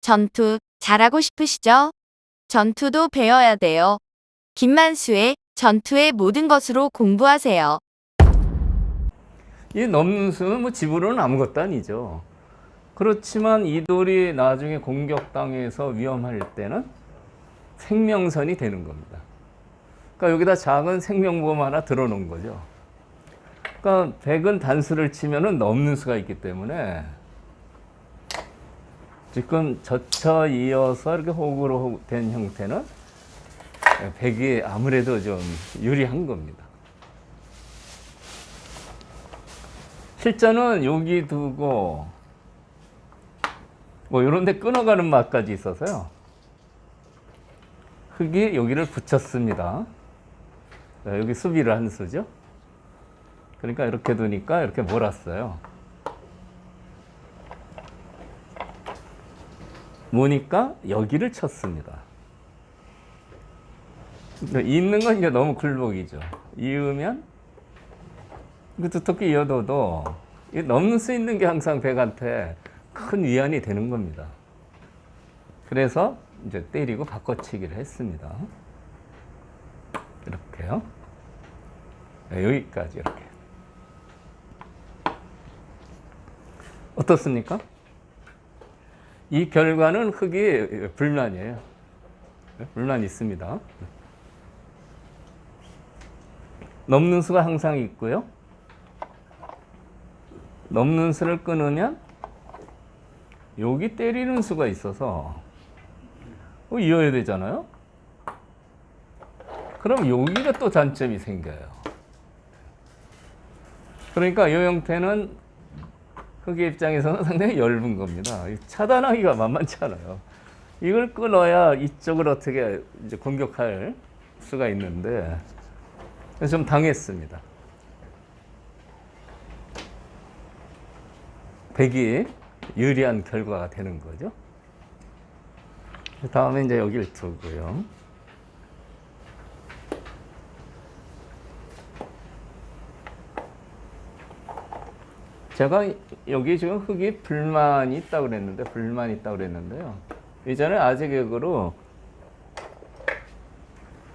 전투 잘하고 싶으시죠? 전투도 배워야 돼요. 김만수의 전투의 모든 것으로 공부하세요. 이 넘는 수는 뭐 집으로는 아무것도 아니죠. 그렇지만 이 돌이 나중에 공격당해서 위험할 때는 생명선이 되는 겁니다. 그러니까 여기다 작은 생명보험 하나 들어놓은 거죠. 그러니까 100은 단수를 치면은 넘는 수가 있기 때문에 지금 젖혀 이어서 이렇게 호구로 된 형태는 100이 아무래도 좀 유리한 겁니다. 실전은 여기 두고 뭐 이런 데 끊어가는 맛까지 있어서요. 흙이 여기를 붙였습니다. 여기 수비를 한 수죠. 그러니까 이렇게 두니까 이렇게 몰았어요. 모니까 여기를 쳤습니다. 있는 건 이제 너무 굴복이죠. 이으면 두텁게 이어둬도 넘는 수 있는 게 항상 백한테 큰 위안이 되는 겁니다. 그래서 이제 때리고 바꿔치기를 했습니다. 이렇게요. 네, 여기까지 이렇게. 어떻습니까? 이 결과는 흙이 불만이에요. 불만이 있습니다. 넘는 수가 항상 있고요. 넘는 수를 끊으면 여기 때리는 수가 있어서 이어야 되잖아요. 그럼 여기가 또 단점이 생겨요. 그러니까 이 형태는 흙의 입장에서는 상당히 엷은 겁니다. 차단하기가 만만치 않아요. 이걸 끊어야 이쪽을 어떻게 이제 공격할 수가 있는데 좀 당했습니다. 백이 유리한 결과가 되는 거죠. 다음에 이제 여기를 두고요. 제가 여기 지금 흙이 불만이 있다고 그랬는데요. 이전에 아재개그로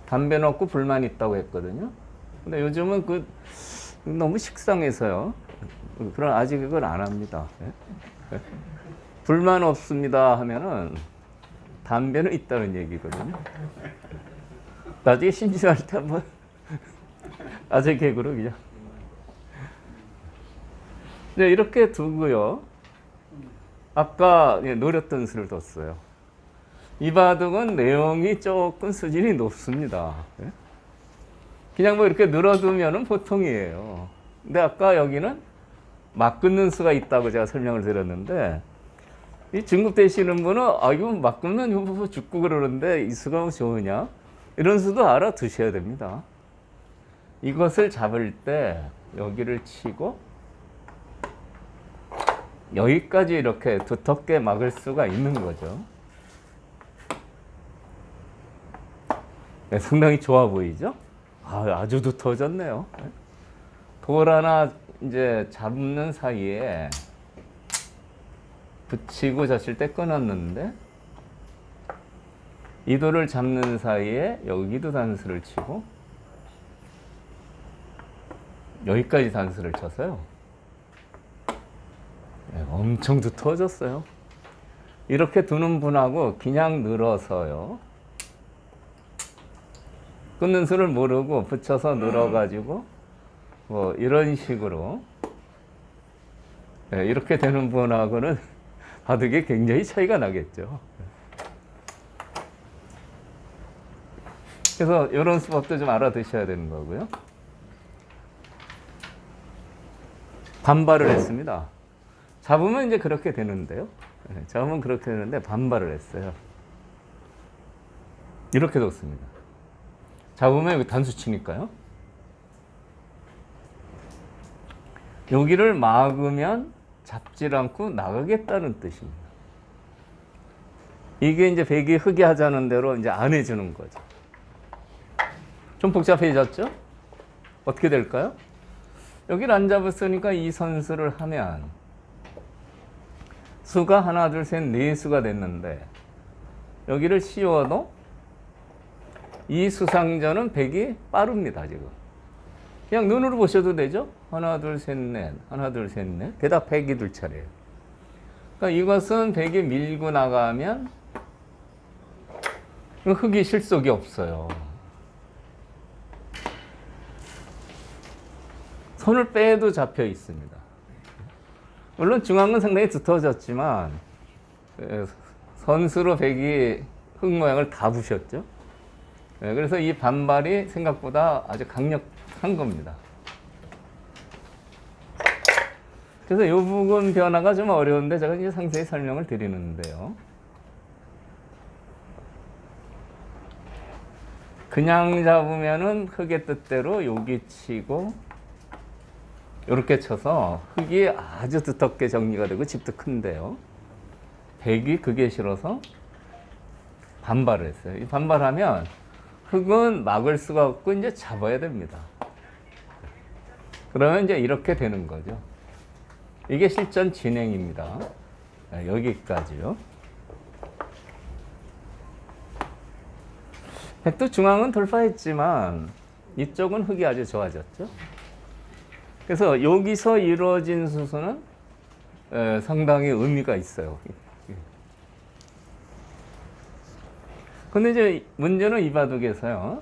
담배 넣고 불만이 있다고 했거든요. 근데 요즘은 너무 식상해서요. 그런 아재개그를 안 합니다. 불만 없습니다 하면은 담배는 있다는 얘기거든요. 나중에 심심할 때 한번 아재개그로 그냥. 네, 이렇게 두고요. 아까 노렸던 수를 뒀어요. 이 바둑은 내용이 조금 수준이 높습니다. 그냥 뭐 이렇게 늘어두면 보통이에요. 근데 아까 여기는 막 끊는 수가 있다고 제가 설명을 드렸는데, 이 중급 되시는 분은 이거 막 끊는 죽고 그러는데 이 수가 좋으냐? 이런 수도 알아두셔야 됩니다. 이것을 잡을 때 여기를 치고 여기까지 이렇게 두텁게 막을 수가 있는 거죠. 네, 상당히 좋아 보이죠? 아주 두터워졌네요. 돌 하나 이제 잡는 사이에 붙이고 졌을 때 끊었는데, 이 돌을 잡는 사이에 여기도 단수를 치고 여기까지 단수를 쳤어요. 네, 엄청 두터워졌어요. 이렇게 두는 분하고 그냥 늘어서요. 끊는 수를 모르고 붙여서 늘어가지고 뭐 이런 식으로 네, 이렇게 되는 분하고는 바둑이 굉장히 차이가 나겠죠. 그래서 이런 수법도 좀 알아두셔야 되는 거고요. 반발을 했습니다. 잡으면 이제 그렇게 되는데요. 잡으면 그렇게 되는데 반발을 했어요. 이렇게 뒀습니다. 잡으면 여기 단수 치니까요. 여기를 막으면 잡질 않고 나가겠다는 뜻입니다. 이게 이제 백이 흙이 하자는 대로 이제 안 해주는 거죠. 좀 복잡해졌죠? 어떻게 될까요? 여기를 안 잡았으니까 이 선수를 하면 수가 하나, 둘, 셋, 네 수가 됐는데 여기를 씌워도 이 수상전은 100이 빠릅니다, 지금. 그냥 눈으로 보셔도 되죠? 하나, 둘, 셋, 넷. 하나, 둘, 셋, 넷. 게다가 100이 둘 차례예요. 그러니까 이것은 100이 밀고 나가면 흙이 실속이 없어요. 손을 빼도 잡혀 있습니다. 물론 중앙은 상당히 두터워졌지만 선수로 100이 흙 모양을 다 부셨죠. 그래서 이 반발이 생각보다 아주 강력한 겁니다. 그래서 이 부분 변화가 좀 어려운데 제가 이제 상세히 설명을 드리는데요. 그냥 잡으면은 흙의 뜻대로 여기 치고 이렇게 쳐서 흙이 아주 두텁게 정리가 되고 집도 큰데요. 100이 그게 싫어서 반발을 했어요. 이 반발하면 흙은 막을 수가 없고 이제 잡아야 됩니다. 그러면 이제 이렇게 되는 거죠. 이게 실전 진행입니다. 여기까지요. 백도 중앙은 돌파했지만 이쪽은 흙이 아주 좋아졌죠. 그래서 여기서 이루어진 수순은 상당히 의미가 있어요. 근데 이제 문제는 이 바둑에서요.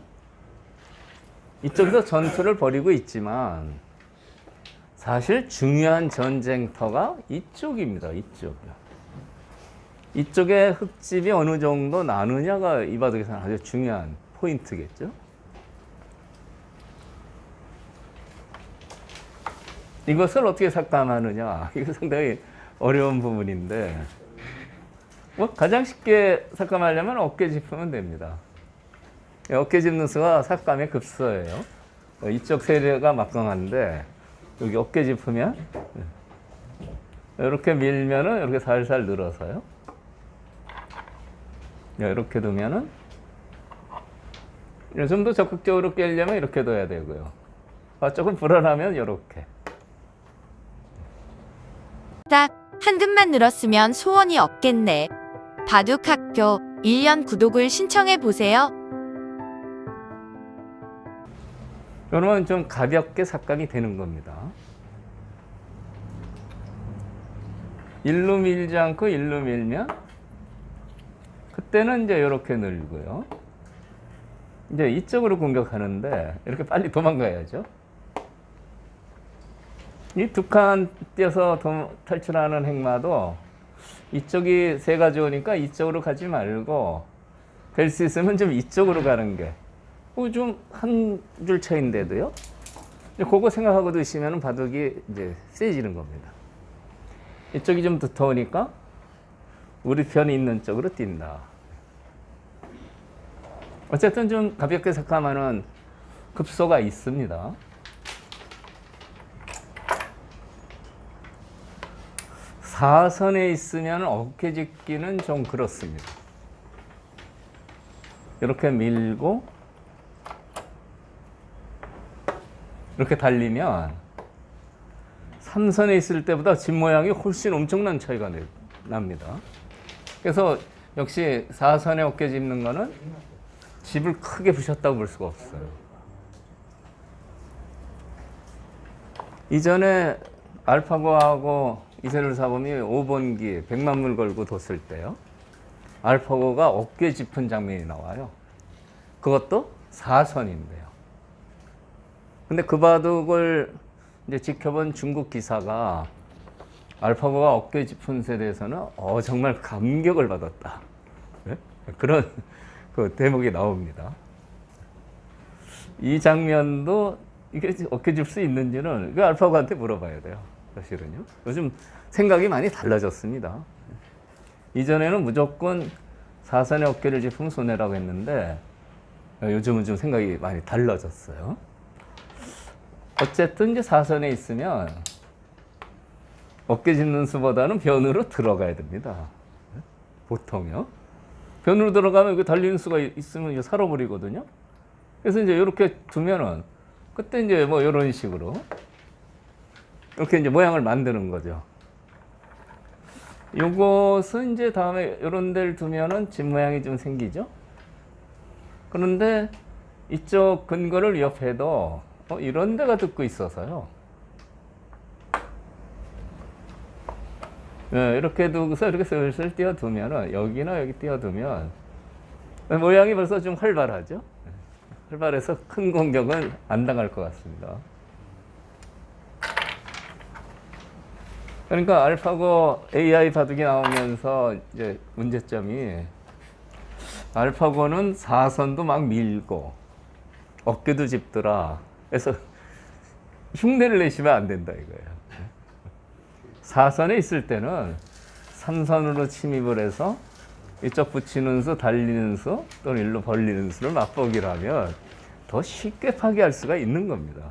이쪽에서 전투를 벌이고 있지만 사실 중요한 전쟁터가 이쪽입니다. 이쪽이요. 이쪽에 흙집이 어느 정도 나느냐가 이 바둑에서는 아주 중요한 포인트겠죠. 이것을 어떻게 삭감하느냐, 이거 상당히 어려운 부분인데 뭐 가장 쉽게 삭감하려면 어깨 짚으면 됩니다. 어깨 짚는 수가 삭감의 급소예요. 이쪽 세례가 막강한데 여기 어깨 짚으면 이렇게 밀면은 이렇게 살살 늘어서요. 이렇게 두면은 좀 더 적극적으로 깨려면 이렇게 둬야 되고요. 조금 불안하면 이렇게. 딱 한 듭만 늘었으면 소원이 없겠네. 바둑학교 1년 구독을 신청해 보세요. 그러면 좀 가볍게 삭감이 되는 겁니다. 일로 밀지 않고 일로 밀면 그때는 이제 이렇게 늘고요. 이제 이쪽으로 공격하는데 이렇게 빨리 도망가야죠. 이 두 칸 띄어서 탈출하는 행마도 이쪽이 새가 좋으니까 이쪽으로 가지 말고 될 수 있으면 좀 이쪽으로 가는 게 좀 한 줄 차인데도요. 그거 생각하고 드시면 바둑이 이제 세지는 겁니다. 이쪽이 좀 두터우니까 우리 편이 있는 쪽으로 뛴다. 어쨌든 좀 가볍게 삭감하는 급소가 있습니다. 사선에 있으면 어깨 짚기는 좀 그렇습니다. 이렇게 밀고 이렇게 달리면 3선에 있을 때보다 집 모양이 훨씬 엄청난 차이가 납니다. 그래서 역시 4선에 어깨 짚는 거는 집을 크게 부셨다고 볼 수가 없어요. 이전에 알파고하고 이세돌 사범이 5번기 100만물 걸고 뒀을 때요. 알파고가 어깨 짚은 장면이 나와요. 그것도 4선인데요. 근데 그 바둑을 이제 지켜본 중국 기사가 알파고가 어깨 짚은 세대에서는 정말 감격을 받았다. 네? 그런 그 대목이 나옵니다. 이 장면도 이게 어깨 짚을 수 있는지는 그 알파고한테 물어봐야 돼요. 사실은요. 요즘 생각이 많이 달라졌습니다. 이전에는 무조건 사선의 어깨를 짚으면 손해라고 했는데 요즘은 좀 생각이 많이 달라졌어요. 어쨌든 이제 사선에 있으면 어깨 짚는 수보다는 변으로 들어가야 됩니다. 보통요. 변으로 들어가면 그 달리는 수가 있으면 이제 살아버리거든요. 그래서 이제 이렇게 두면은 그때 이제 뭐 이런 식으로 이렇게 이제 모양을 만드는 거죠. 요것은 이제 다음에 이런 데를 두면은 집 모양이 좀 생기죠. 그런데 이쪽 근거를 옆에도 이런 데가 듣고 있어서요. 네, 이렇게 두고서 이렇게 슬슬 띄워두면은 여기나 여기 띄워두면 모양이 벌써 좀 활발하죠. 활발해서 큰 공격은 안 당할 것 같습니다. 그러니까 알파고 AI 바둑이 나오면서 이제 문제점이 알파고는 사선도 막 밀고 어깨도 짚더라. 그래서 흉내를 내시면 안 된다 이거예요. 사선에 있을 때는 삼선으로 침입을 해서 이쪽 붙이는 수, 달리는 수 또는 일로 벌리는 수를 맛보기를 하면 더 쉽게 파괴할 수가 있는 겁니다.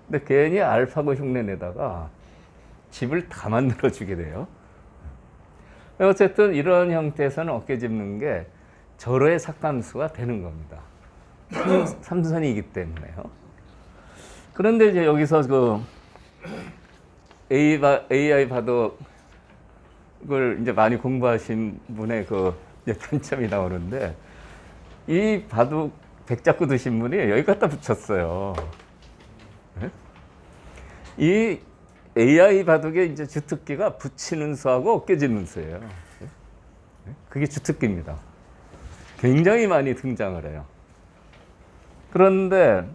근데 괜히 알파고 흉내 내다가 집을 다 만들어 주게 돼요. 어쨌든 이런 형태에서는 어깨 짚는 게 절호의 삭감수가 되는 겁니다. 삼선이기 때문에요. 그런데 이제 여기서 그 AI 바둑을 이제 많이 공부하신 분의 그 편점이 나오는데 이 바둑 백자구 두신 분이 여기 갖다 붙였어요. 네? 이 AI 바둑의 이제 주특기가 붙이는 수하고 어깨 짚는 수예요. 그게 주특기입니다. 굉장히 많이 등장을 해요. 그런데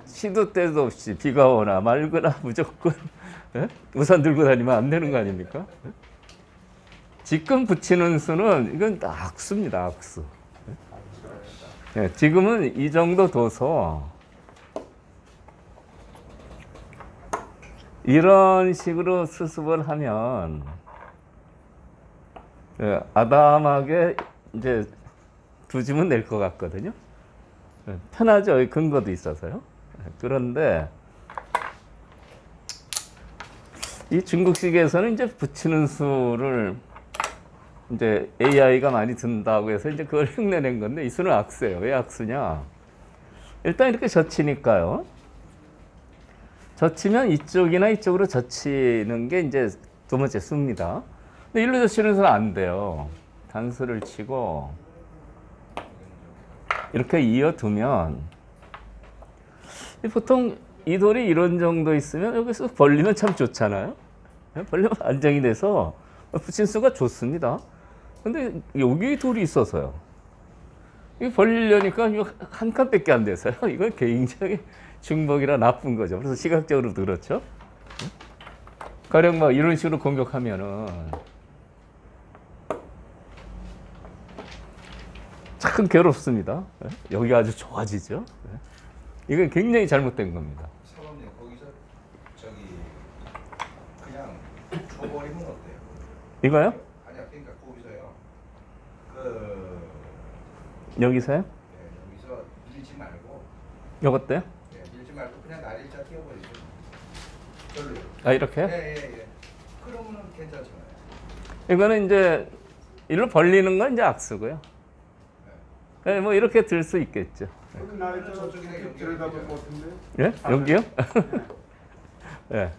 시도 때도 없이 비가 오나 말거나 무조건 우산 들고 다니면 안 되는 거 아닙니까? 지금 붙이는 수는 이건 악수입니다. 악수. 지금은 이 정도 둬서 이런 식으로 수습을 하면 아담하게 이제 두지면 될 것 같거든요. 편하죠. 여기 근거도 있어서요. 그런데 이 중국식에서는 이제 붙이는 수를 이제 AI가 많이 든다고 해서 이제 그걸 흉내낸 건데 이 수는 악수예요. 왜 악수냐? 일단 이렇게 젖히니까요. 젖히면 이쪽이나 이쪽으로 젖히는 게 이제 두 번째 수입니다. 근데 일로 젖히는 수는 안 돼요. 단수를 치고 이렇게 이어두면 보통 이 돌이 이런 정도 있으면 여기서 벌리면 참 좋잖아요. 벌리면 안정이 돼서 붙인 수가 좋습니다. 근데 여기 돌이 있어서요. 이거 벌리려니까 이거 한 칸밖에 안 돼서요. 이건 굉장히 중복이라 나쁜 거죠. 그래서 시각적으로도 그렇죠. 가령 막 이런 식으로 공격하면은 참 괴롭습니다. 여기가 아주 좋아지죠. 이건 굉장히 잘못된 겁니다. 사범님 거기서 저기 그냥 줘버리면 어때요? 이거요? 아니야, 그러니까 거기서요. 그 여기서요? 네, 여기서 밀지 말고, 요것도요? 네, 밀지 말고 그냥 날일자 띄워버리죠. 별로요. 아 이렇게요? 예. 그러면은 괜찮잖아요. 이거는 이제 일로 벌리는 건 이제 악수고요. 네, 뭐 이렇게 들 수 있겠죠. 여기 나를 저쪽에 연결을 잡을 것 같은데? 예? 여기요? 예.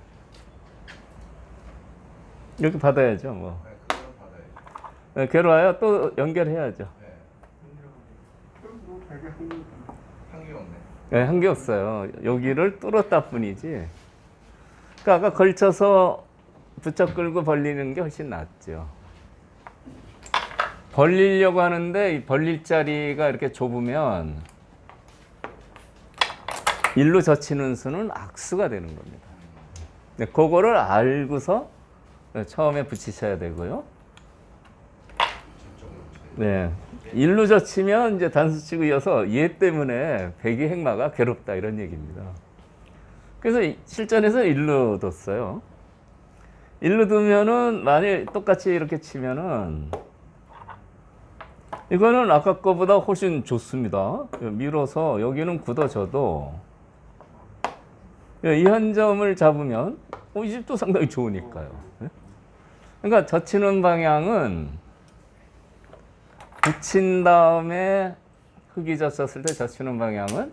여기 받아야죠, 뭐. 네, 그거는 받아야죠. 네, 괴로워요. 또 연결해야죠. 네, 뭐 되게 한국 한게 없네. 네, 한 게 없어요. 여기를 뚫었다 뿐이지. 그러니까 아까 걸쳐서 부쩍 끌고 벌리는 게 훨씬 낫죠. 벌리려고 하는데 이 벌릴 자리가 이렇게 좁으면 일로 젖히는 수는 악수가 되는 겁니다. 네, 그거를 알고서 처음에 붙이셔야 되고요. 네, 일로 젖히면 이제 단수 치고 이어서 얘 때문에 백이 행마가 괴롭다 이런 얘기입니다. 그래서 실전에서 일로 뒀어요. 일로 두면은 만일 똑같이 이렇게 치면은 이거는 아까 거보다 훨씬 좋습니다. 밀어서 여기는 굳어져도 이 한 점을 잡으면 이 집도 상당히 좋으니까요. 그러니까 젖히는 방향은 붙인 다음에 흙이 젖었을 때 젖히는 방향은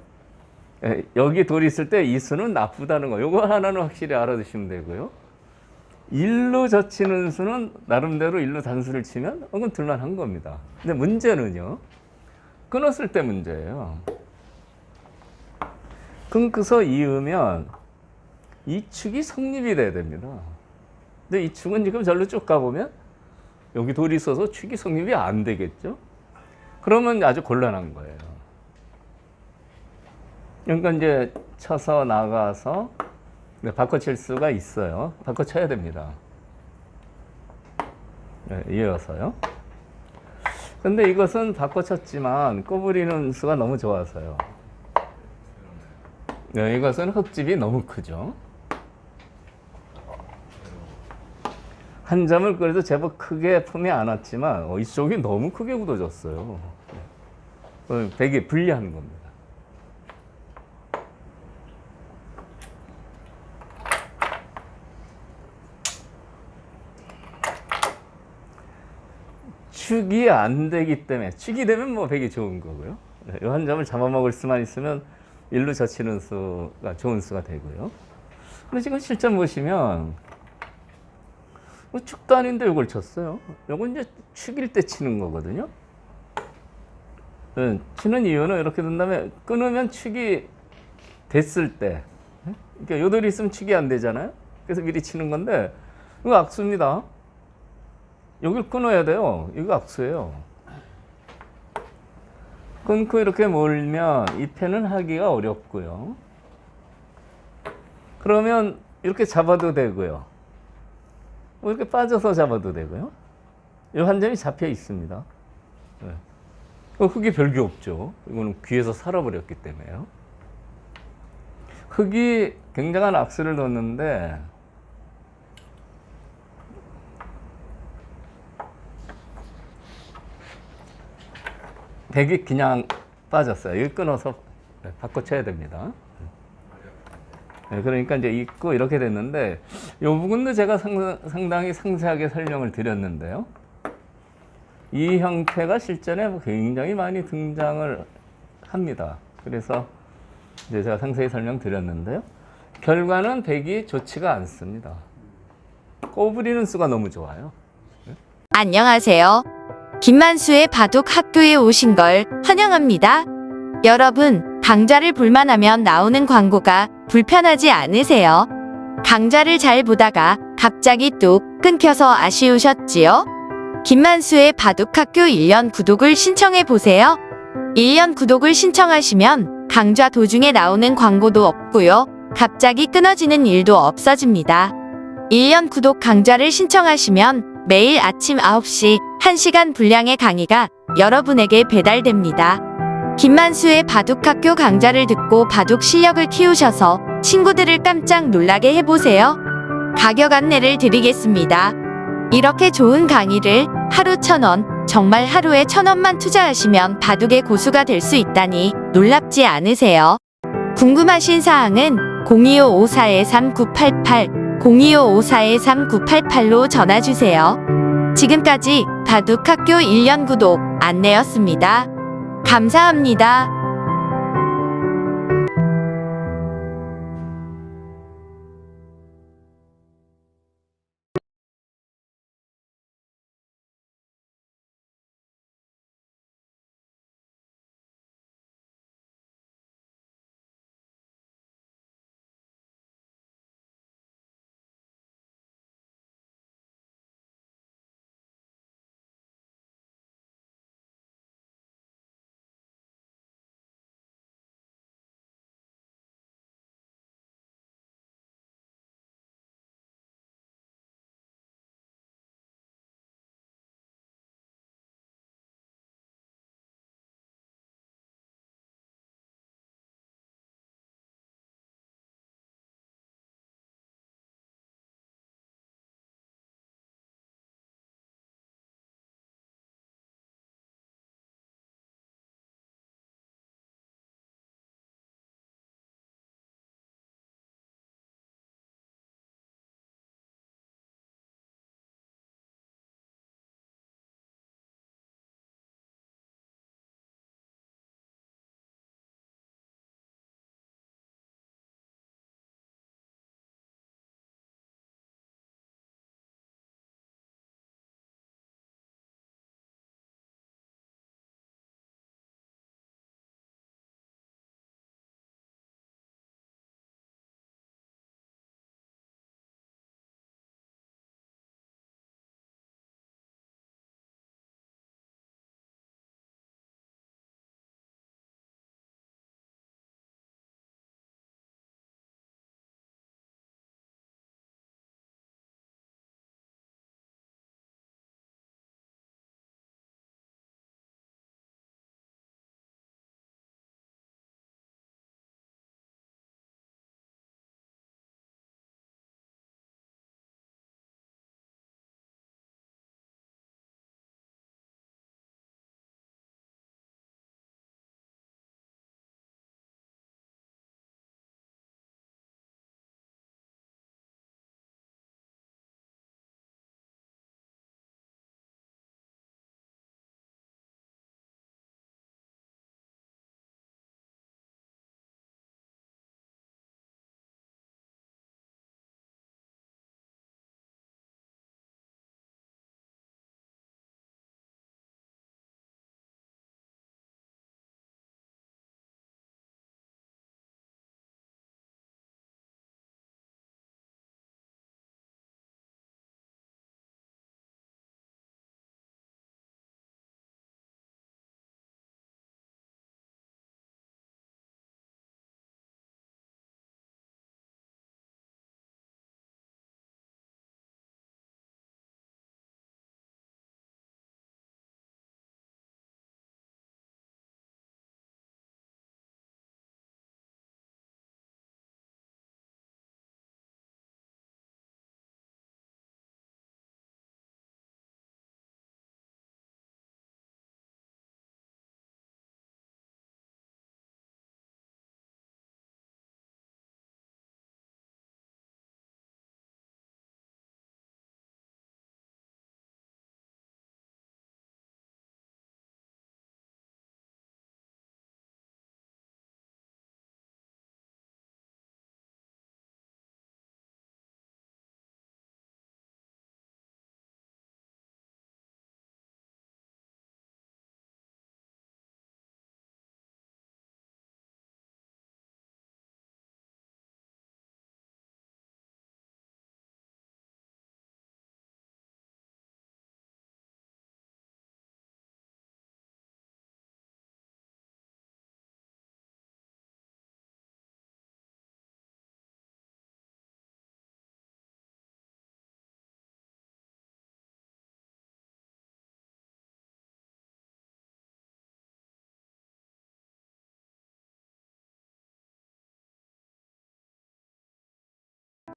여기 돌이 있을 때 이 수는 나쁘다는 거. 요거 하나는 확실히 알아두시면 되고요. 일로 젖히는 수는 나름대로 일로 단수를 치면 그건 들만한 겁니다. 근데 문제는요, 끊었을 때 문제예요. 끊고서 이으면 이 축이 성립이 돼야 됩니다. 근데 이 축은 지금 절로 쭉 가보면 여기 돌이 있어서 축이 성립이 안 되겠죠? 그러면 아주 곤란한 거예요. 그러니까 이제 쳐서 나가서 바꿔칠 수가 있어요. 바꿔쳐야 됩니다. 네, 이어서요. 근데 이것은 바꿔쳤지만 꼬부리는 수가 너무 좋아서요. 네, 이것은 흙집이 너무 크죠. 한 점을 그래도 제법 크게 품에 안았지만 이쪽이 너무 크게 굳어졌어요. 백이 불리한 겁니다. 축이 안 되기 때문에, 축이 되면 뭐 백이 좋은 거고요. 이 한 점을 잡아먹을 수만 있으면 일로 젖히는 수가 좋은 수가 되고요. 근데 지금 실전 보시면 축도 아닌데 이걸 쳤어요. 이건 이제 축일 때 치는 거거든요. 치는 이유는 이렇게 된 다음에 끊으면 축이 됐을 때, 그러니까 요돌이 있으면 축이 안 되잖아요. 그래서 미리 치는 건데 이거 악수입니다. 여길 끊어야 돼요. 이거 악수예요. 끊고 이렇게 몰면 이 패는 하기가 어렵고요. 그러면 이렇게 잡아도 되고요. 이렇게 빠져서 잡아도 되고요. 이 한 점이 잡혀 있습니다. 네. 흙이 별게 없죠. 이거는 귀에서 살아버렸기 때문에요. 흙이 굉장한 악수를 넣었는데 백이 그냥 빠졌어요. 이거 끊어서 바꿔쳐야 됩니다. 네, 그러니까 이제 있고 이렇게 됐는데 이 부분도 제가 상당히 상세하게 설명을 드렸는데요. 이 형태가 실전에 굉장히 많이 등장을 합니다. 그래서 이제 제가 상세히 설명드렸는데요. 결과는 백이 좋지가 않습니다. 꼬부리는 수가 너무 좋아요. 안녕하세요. 김만수의 바둑 학교에 오신 걸 환영합니다. 여러분, 강좌를 볼만하면 나오는 광고가 불편하지 않으세요? 강좌를 잘 보다가 갑자기 뚝 끊겨서 아쉬우셨지요? 김만수의 바둑 학교 1년 구독을 신청해 보세요. 1년 구독을 신청하시면 강좌 도중에 나오는 광고도 없고요. 갑자기 끊어지는 일도 없어집니다. 1년 구독 강좌를 신청하시면 매일 아침 9시 1시간 분량의 강의가 여러분에게 배달됩니다. 김만수의 바둑학교 강좌를 듣고 바둑 실력을 키우셔서 친구들을 깜짝 놀라게 해보세요. 가격 안내를 드리겠습니다. 이렇게 좋은 강의를 하루 1,000원, 정말 하루에 1,000원만 투자하시면 바둑의 고수가 될 수 있다니 놀랍지 않으세요? 궁금하신 사항은 02554-3988, 02554-3988로 전화주세요. 지금까지 바둑학교 1년 구독 안내였습니다. 감사합니다.